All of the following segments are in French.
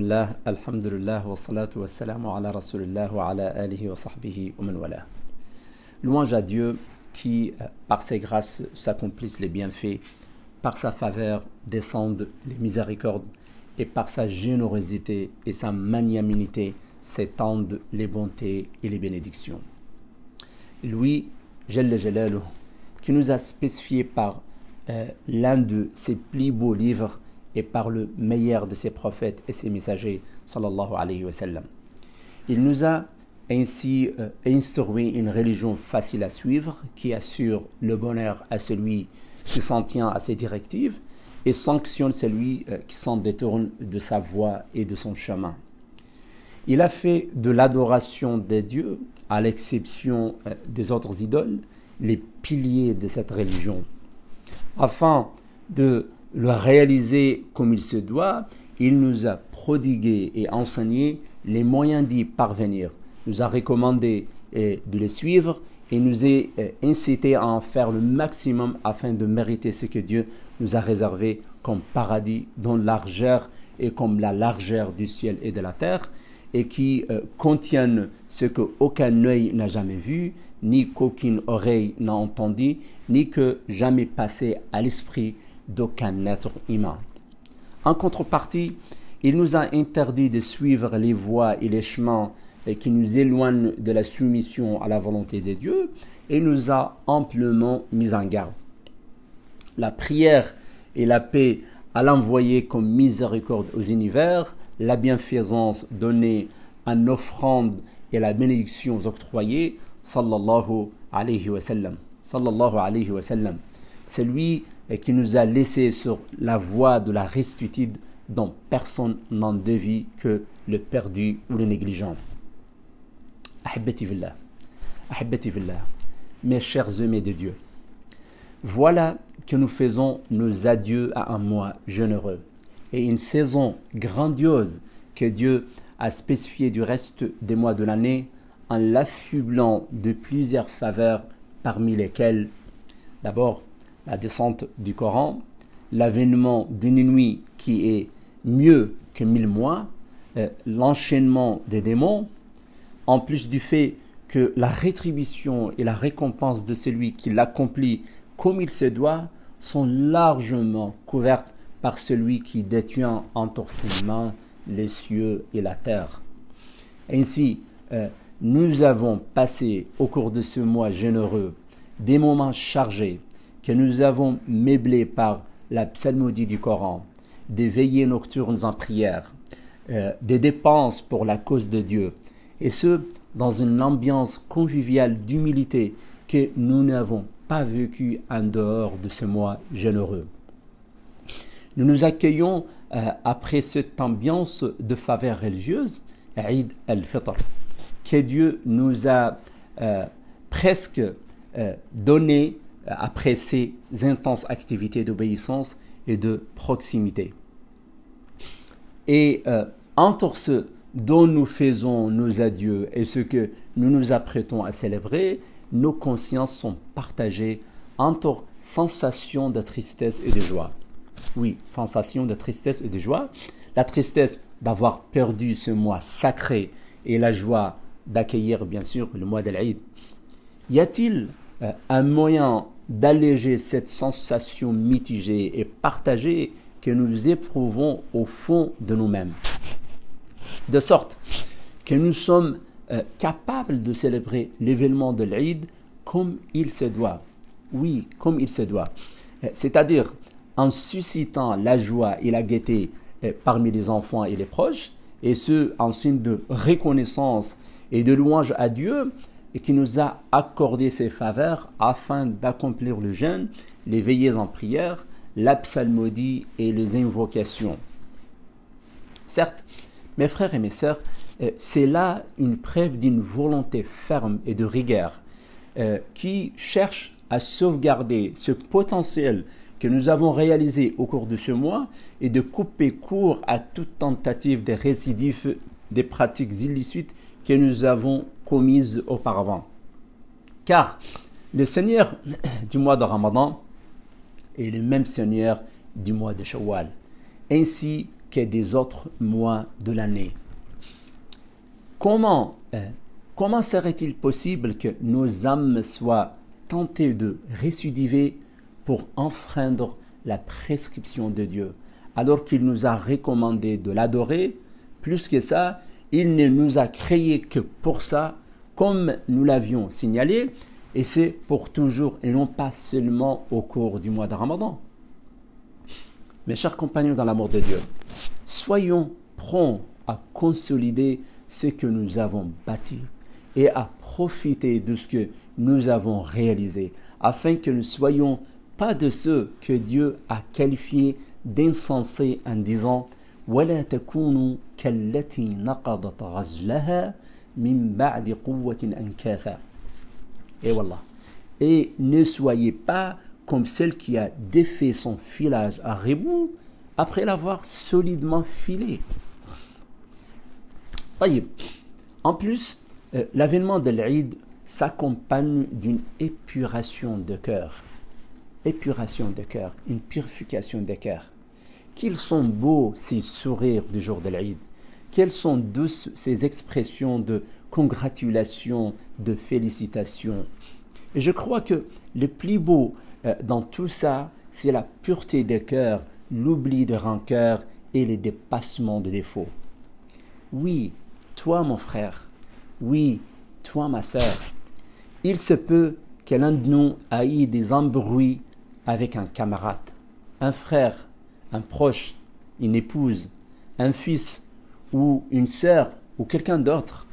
Bismillah, alhamdulillah, wa salatu wa salamu ala rasulillah wa ala alihi wa sahbihi wa man wala. Louange à Dieu qui, par ses grâces, s'accomplissent les bienfaits, par sa faveur descendent les miséricordes, et par sa générosité et sa magnanimité s'étendent les bontés et les bénédictions. Lui, Jalla Jalaluh, qui nous a spécifié par l'un de ses plus beaux livres et par le meilleur de ses prophètes et ses messagers, sallallahu alayhi wa sallam. Il nous a ainsi instauré une religion facile à suivre qui assure le bonheur à celui qui s'en tient à ses directives et sanctionne celui qui s'en détourne de sa voie et de son chemin. Il a fait de l'adoration des dieux, à l'exception des autres idoles, les piliers de cette religion. Afin de le réaliser comme il se doit, il nous a prodigué et enseigné les moyens d'y parvenir, nous a recommandé de les suivre et nous a incité à en faire le maximum afin de mériter ce que Dieu nous a réservé comme paradis dont largeur est comme la largeur du ciel et de la terre et qui contiennent ce qu'aucun œil n'a jamais vu, ni qu'aucune oreille n'a entendu, ni que jamais passé à l'esprit d'aucun être humain. En contrepartie, il nous a interdit de suivre les voies et les chemins qui nous éloignent de la soumission à la volonté de Dieu et nous a amplement mis en garde. La prière et la paix à l'envoyer comme miséricorde aux univers, la bienfaisance donnée en offrande et la bénédiction octroyée, sallallahu alayhi wa sallam. Sallallahu alayhi wa sallam. C'est lui qui nous a laissé sur la voie de la restitude dont personne n'en dévie que le perdu ou le négligent. Ahibati fillah, mes chers amis de Dieu, voilà que nous faisons nos adieux à un mois généreux et une saison grandiose que Dieu a spécifiée du reste des mois de l'année en l'affublant de plusieurs faveurs parmi lesquelles, d'abord, la descente du Coran, l'avènement d'une nuit qui est mieux que 1000 mois, l'enchaînement des démons, en plus du fait que la rétribution et la récompense de celui qui l'accomplit comme il se doit sont largement couvertes par celui qui détient entre ses mains les cieux et la terre. Ainsi, nous avons passé au cours de ce mois généreux des moments chargés que nous avons meublés par la psalmodie du Coran, des veillées nocturnes en prière, des dépenses pour la cause de Dieu, et ce, dans une ambiance conviviale d'humilité que nous n'avons pas vécue en dehors de ce mois généreux. Nous nous accueillons après cette ambiance de faveur religieuse, Eid al-Fitr, que Dieu nous a presque donné après ces intenses activités d'obéissance et de proximité. Et entre ce dont nous faisons nos adieux et ce que nous nous apprêtons à célébrer, nos consciences sont partagées entre sensation de tristesse et de joie. Oui, sensation de tristesse et de joie. La tristesse d'avoir perdu ce mois sacré et la joie d'accueillir bien sûr le mois de l'Aïd. Y a-t-il un moyen d'alléger cette sensation mitigée et partagée que nous éprouvons au fond de nous-mêmes, de sorte que nous sommes capables de célébrer l'événement de l'Aïd comme il se doit. Oui, comme il se doit. C'est-à-dire en suscitant la joie et la gaieté parmi les enfants et les proches, et ce, en signe de reconnaissance et de louange à Dieu, et qui nous a accordé ses faveurs afin d'accomplir le jeûne, les veillées en prière, la psalmodie et les invocations. Certes, mes frères et mes sœurs, c'est là une preuve d'une volonté ferme et de rigueur qui cherche à sauvegarder ce potentiel que nous avons réalisé au cours de ce mois et de couper court à toute tentative de récidive des pratiques illicites que nous avons commises auparavant. Car le Seigneur du mois de Ramadan est le même Seigneur du mois de Shawwal, ainsi que des autres mois de l'année. Comment serait-il possible que nos âmes soient tentées de récidiver pour enfreindre la prescription de Dieu, alors qu'il nous a recommandé de l'adorer? Plus que ça, il ne nous a créés que pour ça, comme nous l'avions signalé, et c'est pour toujours et non pas seulement au cours du mois de Ramadan. Mes chers compagnons dans l'amour de Dieu, soyons prompts à consolider ce que nous avons bâti et à profiter de ce que nous avons réalisé, afin que nous ne soyons pas de ceux que Dieu a qualifiés d'insensés en disant « وَلَا تَكُونُوا كَالَّتِي نَقَضَتْ غَزْلَهَا مِنْ بَعْدِ قُوَّةٍ أَنْكَاثًا » Et voilà. Et ne soyez pas comme celle qui a défait son filage à rebours après l'avoir solidement filé. En plus, l'avènement de l'Eid s'accompagne d'une épuration de cœur. Épuration de cœur, une purification de cœur. Qu'ils sont beaux ces sourires du jour de l'Eid. Quelles sont douces ces expressions de congratulation, de félicitations. Et je crois que le plus beau dans tout ça, c'est la pureté des cœurs, l'oubli de rancœur et les dépassements de défauts. Oui, toi mon frère, oui, toi ma sœur, il se peut que l'un de nous ait eu des embrouilles avec un camarade, un frère, un proche, une épouse, un fils ou une sœur ou quelqu'un d'autre.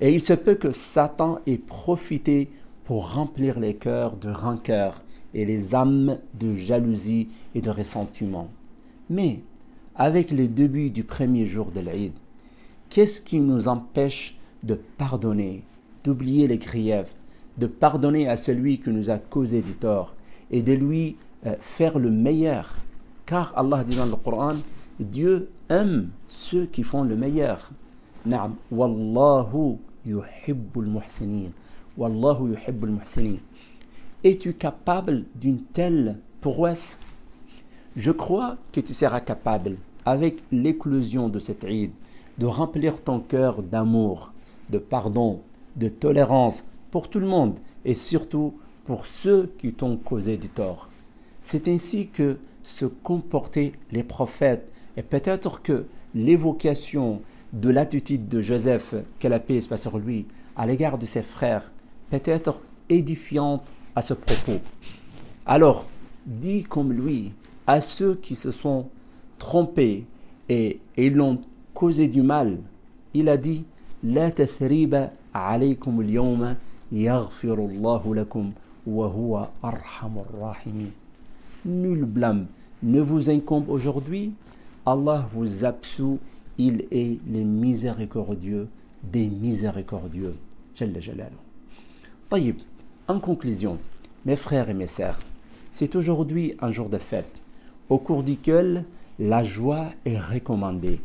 Et il se peut que Satan ait profité pour remplir les cœurs de rancœur et les âmes de jalousie et de ressentiment. Mais avec le début du premier jour de l'Eid, qu'est-ce qui nous empêche de pardonner, d'oublier les griefs, de pardonner à celui qui nous a causé du tort et de lui faire le meilleur? Car Allah dit dans le Coran, Dieu aime ceux qui font le meilleur. Na'am, wallahu yuhibbul muhsinin. Wallahu yuhibbul muhsinin. Es-tu capable d'une telle prouesse? Je crois que tu seras capable, avec l'éclosion de cette Eid, de remplir ton cœur d'amour, de pardon, de tolérance pour tout le monde et surtout pour ceux qui t'ont causé du tort. C'est ainsi que se comportaient les prophètes et peut-être que l'évocation de l'attitude de Joseph, que la paix se passe sur lui, à l'égard de ses frères, peut être édifiante à ce propos. Alors, dis comme lui à ceux qui se sont trompés et l'ont causé du mal. Il a dit La tathriba alaykum al-yawma yaghfiru Allahu lakum wa huwa arhamur rahimin. Nul blâme ne vous incombe aujourd'hui. Allah vous absout. Il est le miséricordieux des miséricordieux. Jalla jalaluh. Taïb, en conclusion, mes frères et mes sœurs, c'est aujourd'hui un jour de fête, au cours duquel la joie est recommandée.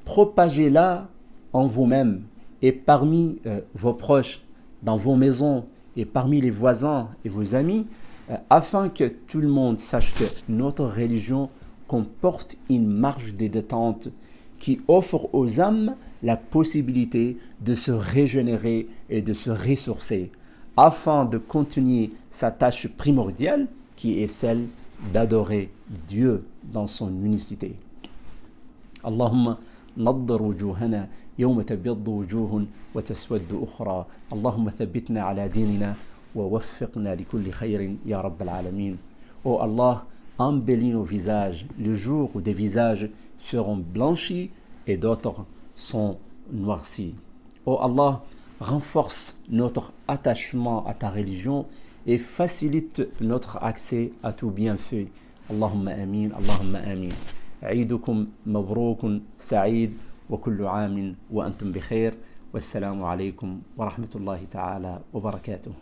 Propagez-la en vous-même et parmi vos proches, dans vos maisons et parmi les voisins et vos amis, afin que tout le monde sache que notre religion comporte une marge de détente qui offre aux âmes la possibilité de se régénérer et de se ressourcer, afin de continuer sa tâche primordiale qui est celle d'adorer Dieu dans son unicité. Allahumma naddar wujuhana yawma tabyaddu wujuhun wa taswaddu ukhra. Allahumma thabbitna ala dinina wa waffiqna li kulli khayrin ya rabbal alamin. Oh Allah, embellis nos visages le jour où des visages seront blanchis et d'autres sont noircis. Oh Allah, renforce notre attachement à ta religion et facilite notre accès à tout bienfait. Allahumma amin, Allahumma amin. عيدكم مبروك سعيد وكل عام وأنتم بخير والسلام عليكم ورحمة الله تعالى وبركاته.